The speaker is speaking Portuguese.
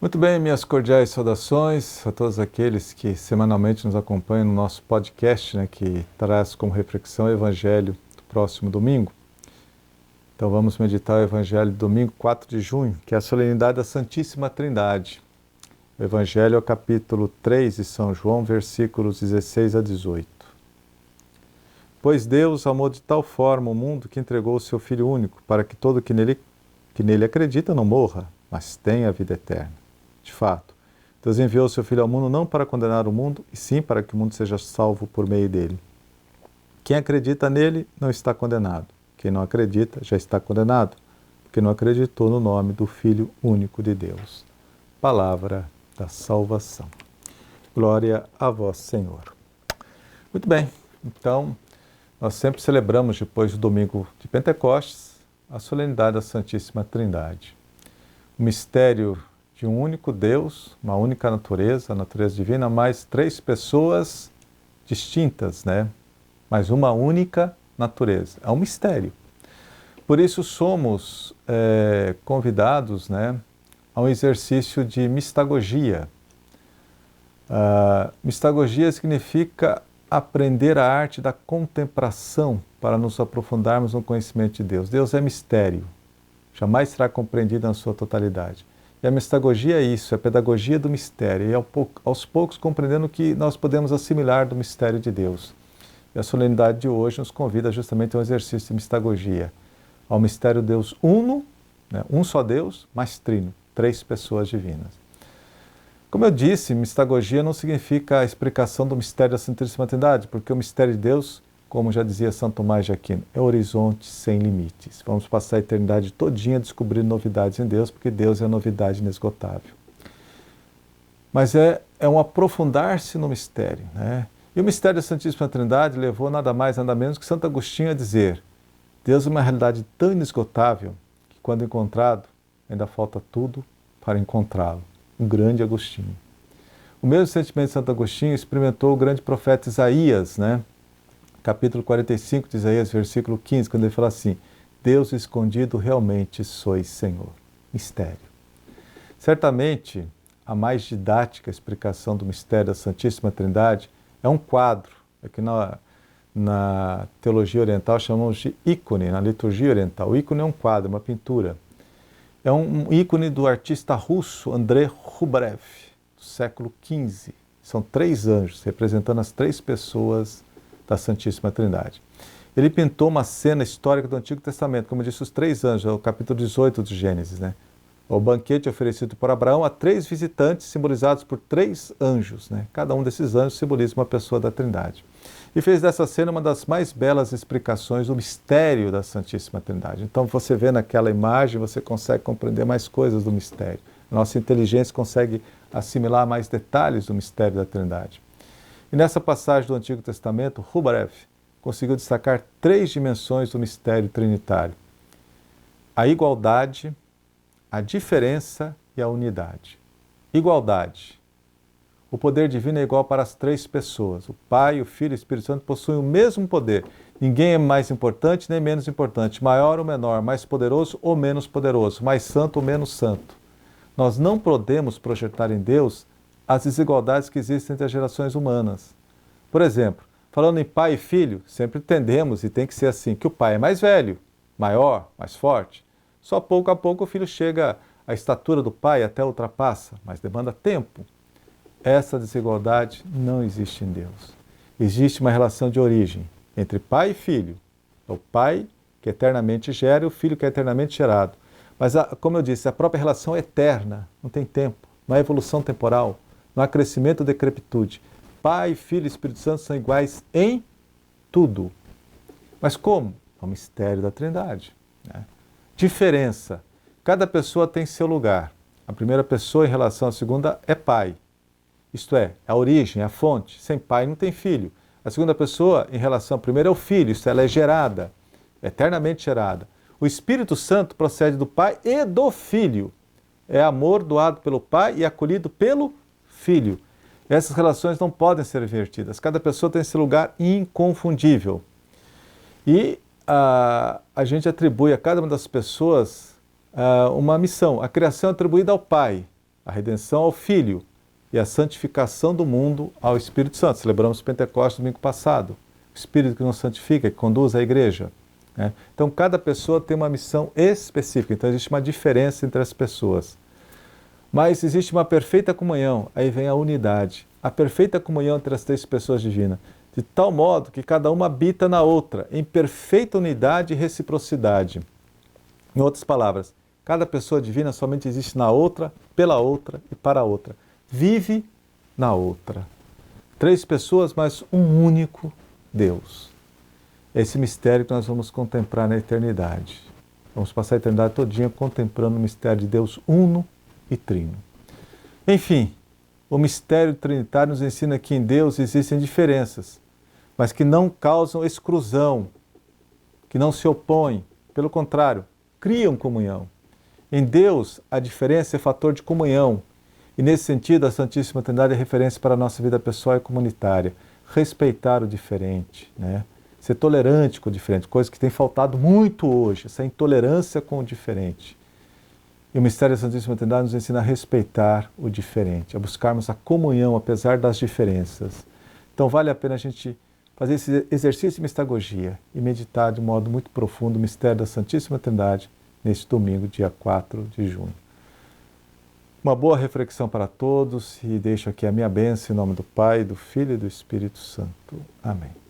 Muito bem, minhas cordiais saudações a todos aqueles que semanalmente nos acompanham no nosso podcast, que traz como reflexão o Evangelho do próximo domingo. Então vamos meditar o Evangelho do domingo 4 de junho, que é a solenidade da Santíssima Trindade. O Evangelho é o capítulo 3 de São João, versículos 16 a 18. Pois Deus amou de tal forma o mundo que entregou o seu Filho único, para que todo que nele acredita não morra, mas tenha a vida eterna. De fato, Deus enviou o seu Filho ao mundo não para condenar o mundo, e sim para que o mundo seja salvo por meio dele. Quem acredita nele não está condenado. Quem não acredita já está condenado, porque não acreditou no nome do Filho único de Deus. Palavra da salvação. Glória a vós, Senhor. Muito bem, então nós sempre celebramos depois do domingo de Pentecostes a solenidade da Santíssima Trindade. O mistério de um único Deus, uma única natureza, a natureza divina, mais três pessoas distintas, mas uma única natureza. É um mistério. Por isso somos convidados a um exercício de mistagogia. Mistagogia significa aprender a arte da contemplação para nos aprofundarmos no conhecimento de Deus. Deus é mistério, jamais será compreendido na sua totalidade. E a mistagogia é isso, é a pedagogia do mistério, e aos poucos compreendendo o que nós podemos assimilar do mistério de Deus. E a solenidade de hoje nos convida justamente a um exercício de mistagogia, ao mistério Deus uno, um só Deus, mas trino, três pessoas divinas. Como eu disse, mistagogia não significa a explicação do mistério da Santíssima Trindade, porque o mistério de Deus, como já dizia Santo Tomás de Aquino, é horizonte sem limites. Vamos passar a eternidade todinha descobrindo novidades em Deus, porque Deus é a novidade inesgotável. Mas é um aprofundar-se no mistério. E o mistério da Santíssima Trindade levou nada mais, nada menos que Santo Agostinho a dizer: Deus é uma realidade tão inesgotável que, quando encontrado, ainda falta tudo para encontrá-lo. Um grande Agostinho. O mesmo sentimento de Santo Agostinho experimentou o grande profeta Isaías, capítulo 45 de Isaías, versículo 15, quando ele fala assim: Deus escondido realmente sois Senhor. Mistério. Certamente, a mais didática explicação do mistério da Santíssima Trindade é um quadro, que na teologia oriental chamamos de ícone, na liturgia oriental. O ícone é um quadro, uma pintura. É um ícone do artista russo Andrei Rublev, do século XV. São três anjos, representando as três pessoas da Santíssima Trindade. Ele pintou uma cena histórica do Antigo Testamento, como eu disse, os três anjos, é o capítulo 18 de Gênesis. O banquete oferecido por Abraão a três visitantes simbolizados por três anjos. Cada um desses anjos simboliza uma pessoa da Trindade. E fez dessa cena uma das mais belas explicações do mistério da Santíssima Trindade. Então você vê naquela imagem, você consegue compreender mais coisas do mistério. Nossa inteligência consegue assimilar mais detalhes do mistério da Trindade. E nessa passagem do Antigo Testamento, Rublev conseguiu destacar três dimensões do mistério trinitário: a igualdade, a diferença e a unidade. Igualdade. O poder divino é igual para as três pessoas. O Pai, o Filho e o Espírito Santo possuem o mesmo poder. Ninguém é mais importante nem menos importante, maior ou menor, mais poderoso ou menos poderoso, mais santo ou menos santo. Nós não podemos projetar em Deus as desigualdades que existem entre as gerações humanas. Por exemplo, falando em pai e filho, sempre entendemos, e tem que ser assim, que o pai é mais velho, maior, mais forte. Só pouco a pouco o filho chega à estatura do pai, até ultrapassa, mas demanda tempo. Essa desigualdade não existe em Deus. Existe uma relação de origem entre pai e filho. É o pai que eternamente gera e o filho que é eternamente gerado. Mas, como eu disse, a própria relação é eterna, não tem tempo, não há evolução temporal, não há crescimento ou decrepitude. Pai, Filho e Espírito Santo são iguais em tudo. Mas como? É o mistério da Trindade. Diferença. Cada pessoa tem seu lugar. A primeira pessoa em relação à segunda é pai. Isto é, a origem, a fonte. Sem pai não tem filho. A segunda pessoa em relação à primeira é o filho. Isto é, ela é gerada, eternamente gerada. O Espírito Santo procede do pai e do filho. É amor doado pelo pai e acolhido pelo filho. Essas relações não podem ser invertidas. Cada pessoa tem esse lugar inconfundível. E a gente atribui a cada uma das pessoas uma missão. A criação é atribuída ao Pai. a redenção ao Filho e a santificação do mundo ao Espírito Santo. Celebramos o Pentecostes domingo passado. O Espírito que nos santifica, que conduz a igreja. Né? Então, cada pessoa tem uma missão específica. Então, existe uma diferença entre as pessoas. Mas existe uma perfeita comunhão. Aí vem a unidade. A perfeita comunhão entre as três pessoas divinas. De tal modo que cada uma habita na outra, em perfeita unidade e reciprocidade. Em outras palavras, cada pessoa divina somente existe na outra, pela outra e para a outra. Vive na outra. Três pessoas, mas um único Deus. Esse mistério que nós vamos contemplar na eternidade. Vamos passar a eternidade todinha contemplando o mistério de Deus uno e trino. Enfim, o mistério trinitário nos ensina que em Deus existem diferenças, mas que não causam exclusão, que não se opõem, pelo contrário, criam comunhão. Em Deus, a diferença é fator de comunhão, e nesse sentido a Santíssima Trindade é referência para a nossa vida pessoal e comunitária. Respeitar o diferente, né? Ser tolerante com o diferente, coisa que tem faltado muito hoje, essa intolerância com o diferente. E o mistério da Santíssima Trindade nos ensina a respeitar o diferente, a buscarmos a comunhão apesar das diferenças. Então vale a pena a gente fazer esse exercício de mistagogia e meditar de modo muito profundo o mistério da Santíssima Trindade neste domingo, dia 4 de junho. Uma boa reflexão para todos e deixo aqui a minha bênção em nome do Pai, do Filho e do Espírito Santo. Amém.